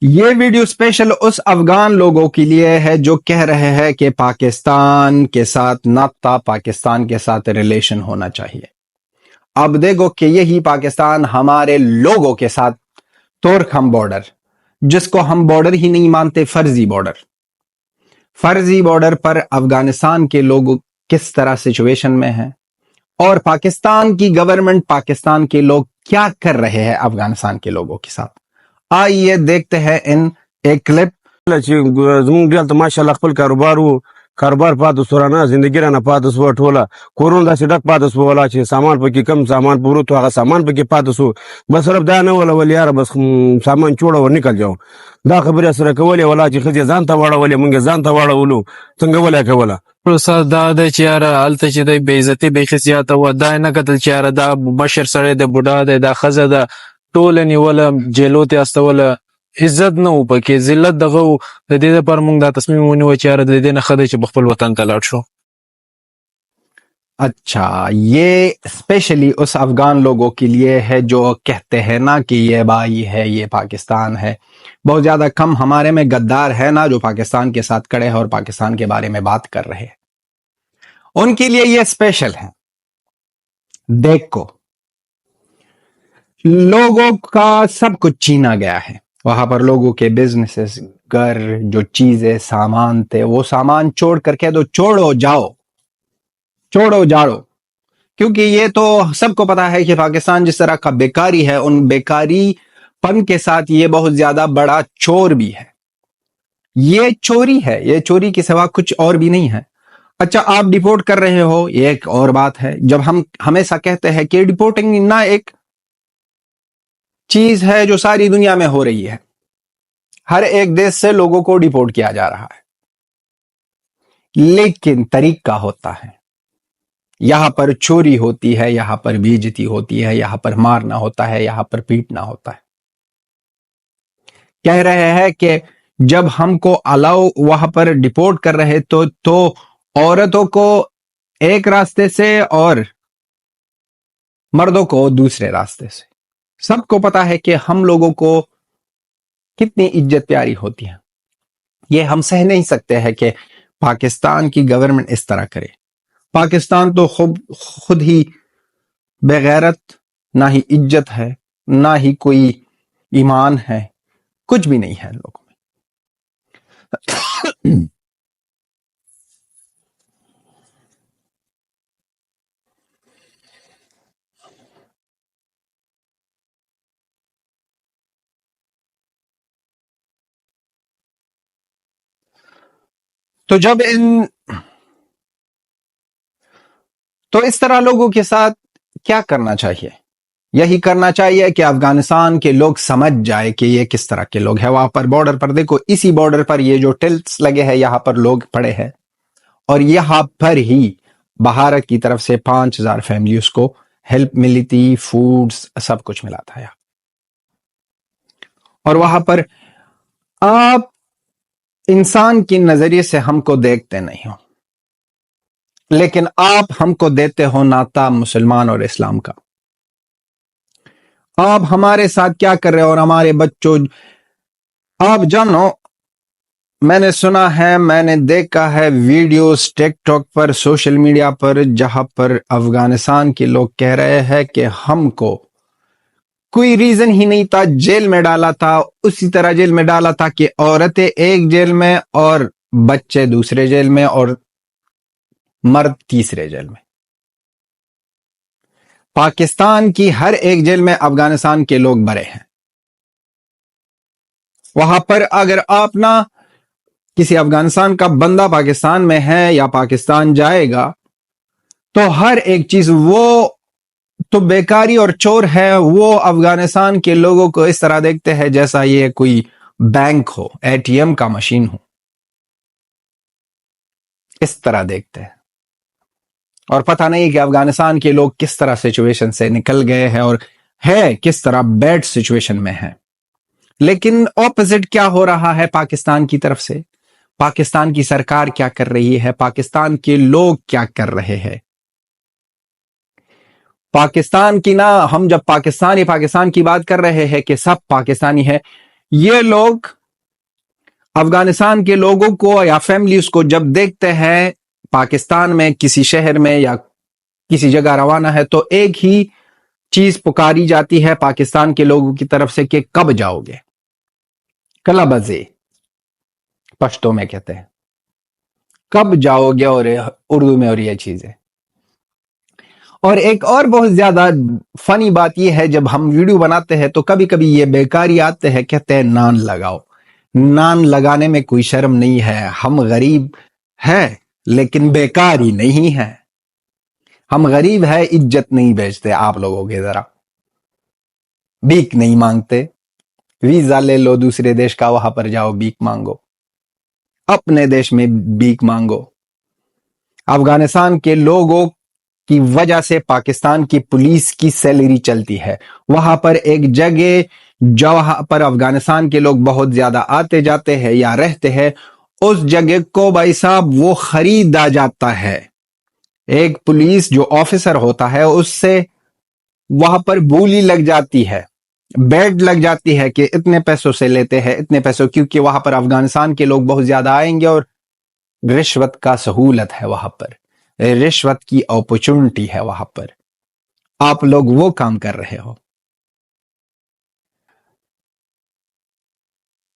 یہ video special اس افغان لوگوں کے لیے ہے جو کہہ رہے ہیں کہ پاکستان کے ساتھ نہ پاکستان کے ساتھ ریلیشن ہونا چاہیے۔ اب دیکھو کہ یہی پاکستان ہمارے لوگوں کے ساتھ تورکھم بارڈر، جس کو ہم بارڈر ہی نہیں مانتے، فرضی بارڈر پر افغانستان کے لوگ کس طرح سچویشن میں ہیں، اور پاکستان کی گورنمنٹ، پاکستان کے لوگ کیا کر رہے ہیں افغانستان کے لوگوں کے ساتھ۔ آئیے دیکھتے ہیں ان ایک کلپ۔ زمونږ ډیل ته ماشاءالله خپل کاروبار پاتې سو، رانه زندګي رانه پاتې سوه، ټوله کورونه داسې ډک پاتې سو، ولا چې سامان پکې کم سامان پروت و هغه سامان پکې پاتې سو. بس صرف دا نه ولا ول یاره بس سامان چوړه ور نکل جاو. دا خبرې سره کولې ولا چې ښځې ځان ته واړولې، مونږ یې ځان ته واړولو، څنګه ولا کوله. پروسه دا ده چې یاره هلته چې دی بې عزتي بیخي زیاته وه. دا یې نه کتل چې یاره دا مشر سړی دی، بوډا دی، دا ښځه ده، ټوله نیوله، جیلو ته استوله، عزت نه و پکې، ذلت دغه و. د دې لپاره موږ دا تصمیم ونیوه چې یاره د دې نه ښه دی چې په خپل وطن ته لاړ شو. اچھا، یہ اسپیشلی اس افغان لوگوں کے لیے ہے جو کہتے ہیں نا کہ یہ بھائی ہے، یہ پاکستان ہے. بہت زیادہ کم ہمارے میں غدار ہے نا جو پاکستان کے ساتھ کڑے ہیں اور پاکستان کے بارے میں بات کر رہے ہیں. ان کے لیے یہ اسپیشل ہے. دیکھو، لوگوں کا سب کچھ چھینا گیا ہے. وہاں پر لوگوں کے بزنسز، گھر، جو چیزیں، سامان تھے، وہ سامان چھوڑ کر کے دو، چھوڑو جاؤ، کیونکہ یہ تو سب کو پتا ہے کہ پاکستان جس طرح کا بیکاری ہے، ان بیکاری پن کے ساتھ یہ بہت زیادہ بڑا چور بھی ہے. یہ چوری ہے، یہ چوری کے سوا کچھ اور بھی نہیں ہے. اچھا، آپ ڈیپورٹ کر رہے ہو، یہ ایک اور بات ہے. جب ہم ہمیشہ کہتے ہیں کہ ڈیپورٹنگ نہ ایک چیز ہے جو ساری دنیا میں ہو رہی ہے، ہر ایک دیش سے لوگوں کو ڈیپورٹ کیا جا رہا ہے، لیکن طریقہ ہوتا ہے. یہاں پر چوری ہوتی ہے، یہاں پر بے عزتی ہوتی ہے، یہاں پر مارنا ہوتا ہے، یہاں پر پیٹنا ہوتا ہے. کہہ رہے ہیں کہ جب ہم کو الاؤ وہاں پر ڈیپورٹ کر رہے تو عورتوں کو ایک راستے سے اور مردوں کو دوسرے راستے سے. سب کو پتا ہے کہ ہم لوگوں کو کتنی عزت پیاری ہوتی ہے. یہ ہم سہ نہیں سکتے ہیں کہ پاکستان کی گورنمنٹ اس طرح کرے. پاکستان تو خود ہی بغیرت، نہ ہی عزت ہے، نہ ہی کوئی ایمان ہے، کچھ بھی نہیں ہے لوگوں میں. تو اس طرح لوگوں کے ساتھ کیا کرنا چاہیے؟ یہی کرنا چاہیے کہ افغانستان کے لوگ سمجھ جائے کہ یہ کس طرح کے لوگ ہیں. وہاں پر بارڈر پر دیکھو، اسی بارڈر پر یہ جو ٹیلٹس لگے ہیں، یہاں پر لوگ پڑے ہیں، اور یہاں پر ہی بھارت کی طرف سے 5000 فیملیز کو ہیلپ ملی تھی، فوڈز، سب کچھ ملا تھا. اور وہاں پر آپ انسان کی نظریے سے ہم کو دیکھتے نہیں ہو، لیکن آپ ہم کو دیتے ہو ناتا مسلمان اور اسلام کا. آپ ہمارے ساتھ کیا کر رہے ہو، اور ہمارے بچوں، آپ جانو، میں نے سنا ہے، میں نے دیکھا ہے ویڈیوز ٹک ٹاک پر، سوشل میڈیا پر، جہاں پر افغانستان کے لوگ کہہ رہے ہیں کہ ہم کو کوئی ریزن ہی نہیں تھا، جیل میں ڈالا تھا، اسی طرح جیل میں ڈالا تھا کہ عورتیں ایک جیل میں اور بچے دوسرے جیل میں اور مرد تیسرے جیل میں. پاکستان کی ہر ایک جیل میں افغانستان کے لوگ بھرے ہیں. وہاں پر اگر آپ نہ کسی افغانستان کا بندہ پاکستان میں ہے یا پاکستان جائے گا تو ہر ایک چیز، وہ تو بیکاری اور چور ہے. وہ افغانستان کے لوگوں کو اس طرح دیکھتے ہیں جیسا یہ کوئی بینک ہو، ATM کا مشین ہو، اس طرح دیکھتے ہیں. اور پتہ نہیں کہ افغانستان کے لوگ کس طرح سچویشن سے نکل گئے ہیں اور ہے کس طرح بیڈ سچویشن میں ہے. لیکن اپوزٹ کیا ہو رہا ہے پاکستان کی طرف سے؟ پاکستان کی سرکار کیا کر رہی ہے؟ پاکستان کے لوگ کیا کر رہے ہیں؟ پاکستان کی نہ، ہم جب پاکستان کی بات کر رہے ہیں کہ سب پاکستانی ہے، یہ لوگ افغانستان کے لوگوں کو یا فیملیز کو جب دیکھتے ہیں پاکستان میں کسی شہر میں یا کسی جگہ روانہ ہے تو ایک ہی چیز پکاری جاتی ہے پاکستان کے لوگوں کی طرف سے کہ کب جاؤ گے. کلا بزے پشتو میں کہتے ہیں کب جاؤ گے، اور اردو میں اور یہ چیزیں. اور ایک اور بہت زیادہ فنی بات یہ ہے، جب ہم ویڈیو بناتے ہیں تو کبھی کبھی یہ بیکاری آتے ہیں، کہتے ہیں نان لگاؤ. نان لگانے میں کوئی شرم نہیں ہے. ہم غریب ہیں لیکن بیکاری نہیں ہے. ہم غریب ہے، عزت نہیں بیچتے آپ لوگوں کے، ذرا بھیک نہیں مانگتے. ویزا لے لو دوسرے دیش کا، وہاں پر جاؤ بھیک مانگو، اپنے دیش میں بھیک مانگو. افغانستان کے لوگوں کی وجہ سے پاکستان کی پولیس کی سیلری چلتی ہے. وہاں پر ایک جگہ جہاں پر افغانستان کے لوگ بہت زیادہ آتے جاتے ہیں یا رہتے ہیں، اس جگہ کو بھائی صاحب وہ خریدا جاتا ہے. ایک پولیس جو آفیسر ہوتا ہے اس سے وہاں پر بولی لگ جاتی ہے، بیڈ لگ جاتی ہے کہ اتنے پیسوں سے لیتے ہیں، اتنے پیسوں، کیونکہ وہاں پر افغانستان کے لوگ بہت زیادہ آئیں گے اور رشوت کا سہولت ہے وہاں پر، رشوت کی اپرچونٹی ہے وہاں پر. آپ لوگ وہ کام کر رہے ہو.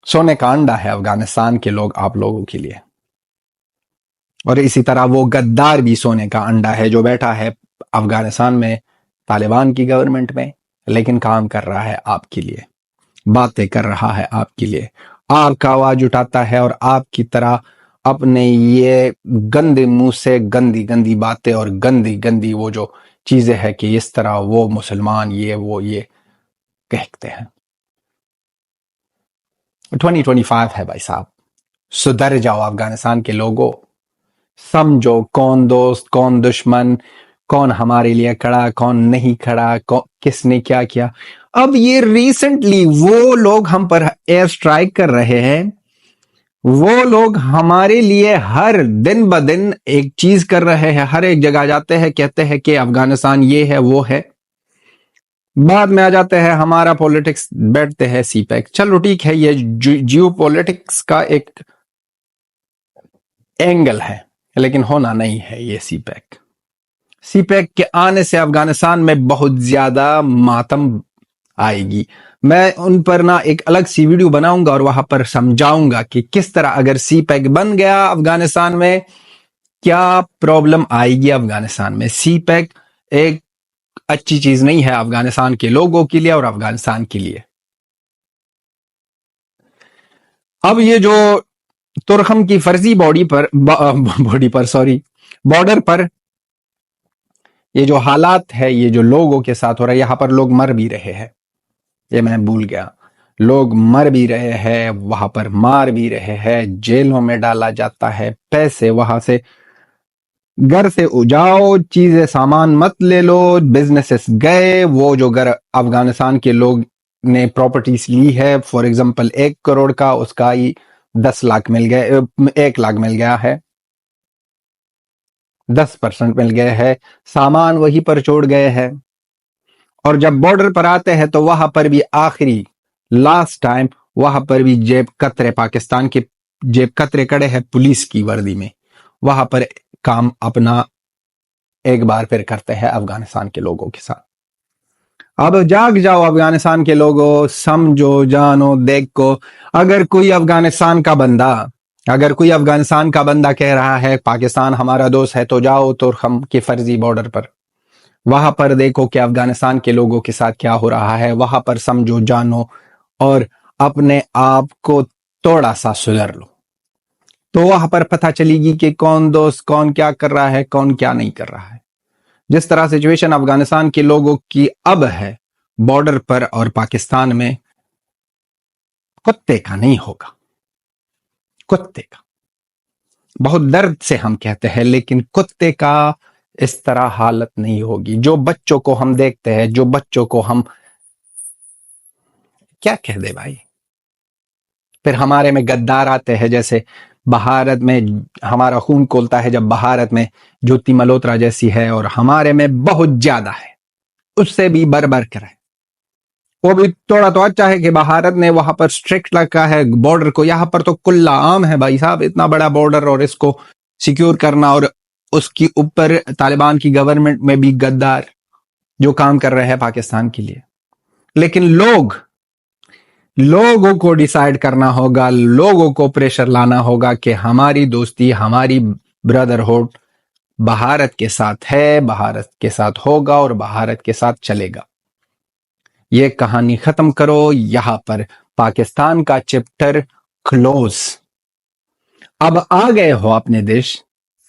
سونے کا انڈا ہے افغانستان کے لوگ آپ لوگوں کے لیے. اور اسی طرح وہ غدار بھی سونے کا انڈا ہے جو بیٹھا ہے افغانستان میں طالبان کی گورنمنٹ میں، لیکن کام کر رہا ہے آپ کے لیے، باتیں کر رہا ہے آپ کے لیے، آپ کا آواز اٹھاتا ہے اور آپ کی طرح اپنے یہ گندے منہ سے گندی گندی باتیں اور گندی گندی وہ جو چیزیں ہے کہ اس طرح وہ مسلمان یہ کہتے ہیں. 2025 ہے بھائی صاحب، سدھر جاؤ افغانستان کے لوگوں. سمجھو کون دوست کون دشمن، کون ہمارے لیے کھڑا کون نہیں کھڑا، کس نے کیا کیا. اب یہ ریسنٹلی وہ لوگ ہم پر ایئر سٹرائک کر رہے ہیں، وہ لوگ ہمارے لیے ہر دن بدن ایک چیز کر رہے ہیں، ہر ایک جگہ جاتے ہیں کہتے ہیں کہ افغانستان یہ ہے وہ ہے. بعد میں آ جاتے ہیں ہمارا پولیٹکس، بیٹھتے ہیں سی پیک. چلو ٹھیک ہے، یہ جیو پولیٹکس کا ایک اینگل ہے، لیکن ہونا نہیں ہے یہ سی پیک. سی پیک کے آنے سے افغانستان میں بہت زیادہ ماتم آئے گی. میں ان پر نہ ایک الگ سی ویڈیو بناؤں گا اور وہاں پر سمجھاؤں گا کہ کس طرح اگر سی پیک بن گیا افغانستان میں کیا پرابلم آئے گی افغانستان میں. سی پیک ایک اچھی چیز نہیں ہے افغانستان کے لوگوں کے لیے اور افغانستان کے لیے. اب یہ جو ترخم کی فرضی بارڈر پر یہ جو حالات ہے، یہ جو لوگوں کے ساتھ ہو رہا ہے، یہاں پر لوگ مر بھی رہے ہیں، یہ میں بھول گیا، لوگ مر بھی رہے ہیں، وہاں پر مار بھی رہے ہیں، جیلوں میں ڈالا جاتا ہے. پیسے وہاں سے گھر سے اجاؤ، چیزیں سامان مت لے لو، بزنسز گئے. وہ جو گھر افغانستان کے لوگ نے پراپرٹیز لی ہے، فار ایگزامپل 1 کروڑ کا، اس کا ہی 10 لاکھ مل گئے، 1 لاکھ مل گیا ہے، 10% مل گئے ہے، سامان وہی پر چھوڑ گئے ہیں. اور جب بارڈر پر آتے ہیں تو وہاں پر بھی آخری لاسٹ ٹائم وہاں پر بھی جیب قطرے، پاکستان کے جیب قطرے کڑے ہیں پولیس کی وردی میں، وہاں پر کام اپنا ایک بار پھر کرتے ہیں افغانستان کے لوگوں کے ساتھ. اب جاگ جاؤ افغانستان کے لوگوں، سمجھو جانو دیکھو. اگر کوئی افغانستان کا بندہ کہہ رہا ہے پاکستان ہمارا دوست ہے تو جاؤ ترخم کے فرضی بارڈر پر، وہاں پر دیکھو کہ افغانستان کے لوگوں کے ساتھ کیا ہو رہا ہے، وہاں پر سمجھو جانو اور اپنے آپ کو تھوڑا سا سدھر لو، تو وہاں پر پتہ چلے گی کہ کون دوست کون کیا کر رہا ہے کون کیا نہیں کر رہا ہے. جس طرح سچویشن افغانستان کے لوگوں کی اب ہے بارڈر پر اور پاکستان میں، کتے کا نہیں ہوگا، کتے کا. بہت درد سے ہم کہتے ہیں لیکن کتے کا اس طرح حالت نہیں ہوگی. جو بچوں کو ہم دیکھتے ہیں، جو بچوں کو ہم کیا کہہ دے بھائی، پھر ہمارے میں غدار آتے ہیں، جیسے بھارت میں ہمارا خون کھولتا ہے جب بھارت میں جوتی ملہوترا جیسی ہے، اور ہمارے میں بہت زیادہ ہے، اس سے بھی بڑھ کر ہے. وہ بھی تھوڑا تو اچھا ہے کہ بھارت نے وہاں پر اسٹرکٹ رکھا ہے بارڈر کو. یہاں پر تو کل عام ہے بھائی صاحب, اتنا بڑا بارڈر اور اس کو سیکیور کرنا, اور اس کی اوپر طالبان کی گورنمنٹ میں بھی غدار جو کام کر رہے ہیں پاکستان کے لیے. لیکن لوگوں کو ڈیسائیڈ کرنا ہوگا, لوگوں کو پریشر لانا ہوگا کہ ہماری دوستی, ہماری بردرہوڈ بھارت کے ساتھ ہے, بھارت کے ساتھ ہوگا اور بھارت کے ساتھ چلے گا. یہ کہانی ختم کرو, یہاں پر پاکستان کا چیپٹر کلوز. اب آ گئے ہو اپنے دیش,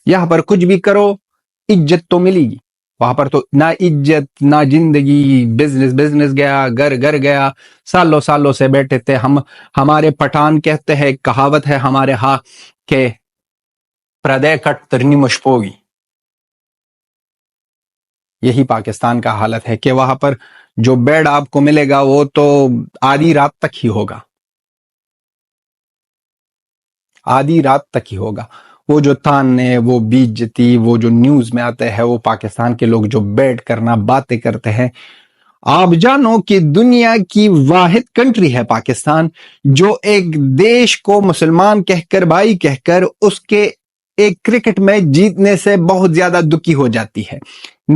یہاں پر کچھ بھی کرو عزت تو ملے گی. وہاں پر تو نہ عزت نہ زندگی, بزنس گیا, گھر گیا. سالوں سے بیٹھے تھے ہم. ہمارے پٹھان کہتے ہیں, کہاوت ہے ہمارے ہاں کہ پردے کٹ ترنی مشپوگی. یہی پاکستان کا حالت ہے کہ وہاں پر جو بیڈ آپ کو ملے گا وہ تو آدھی رات تک ہی ہوگا, آدھی رات تک ہی ہوگا. وہ جو تاننے, وہ بیجتی, وہ جو نیوز میں آتے ہیں, وہ پاکستان کے لوگ جو بیٹھ کرنا باتیں کرتے ہیں. آپ جانو کہ دنیا کی واحد کنٹری ہے پاکستان جو ایک دیش کو مسلمان کہہ کر, بھائی کہہ کر, اس کے ایک کرکٹ میچ جیتنے سے بہت زیادہ دکھی ہو جاتی ہے.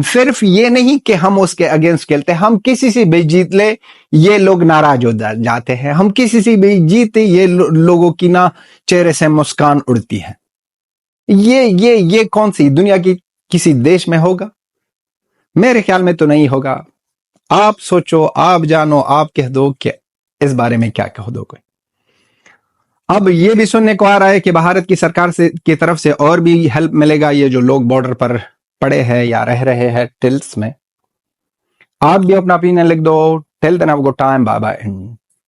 صرف یہ نہیں کہ ہم اس کے اگینسٹ کھیلتے ہیں, ہم کسی سے بھی جیت لے یہ لوگ ناراض ہو جاتے ہیں. ہم کسی سے بھی جیتے یہ لوگوں کی نہ چہرے سے مسکان اڑتی ہے. یہ کون سی دنیا کی کسی دیش میں ہوگا؟ میرے خیال میں تو نہیں ہوگا. آپ سوچو, آپ جانو, آپ کہہ دو کہ اس بارے میں کیا کہہ دو کوئی. اب یہ بھی سننے کو آ رہا ہے کہ بھارت کی سرکار کی طرف سے اور بھی ہیلپ ملے گا. یہ جو لوگ بارڈر پر پڑے ہیں یا رہ رہے ہیں ٹلس میں, آپ بھی اپنا اپینین لکھ دو. Till then have good time, bye bye.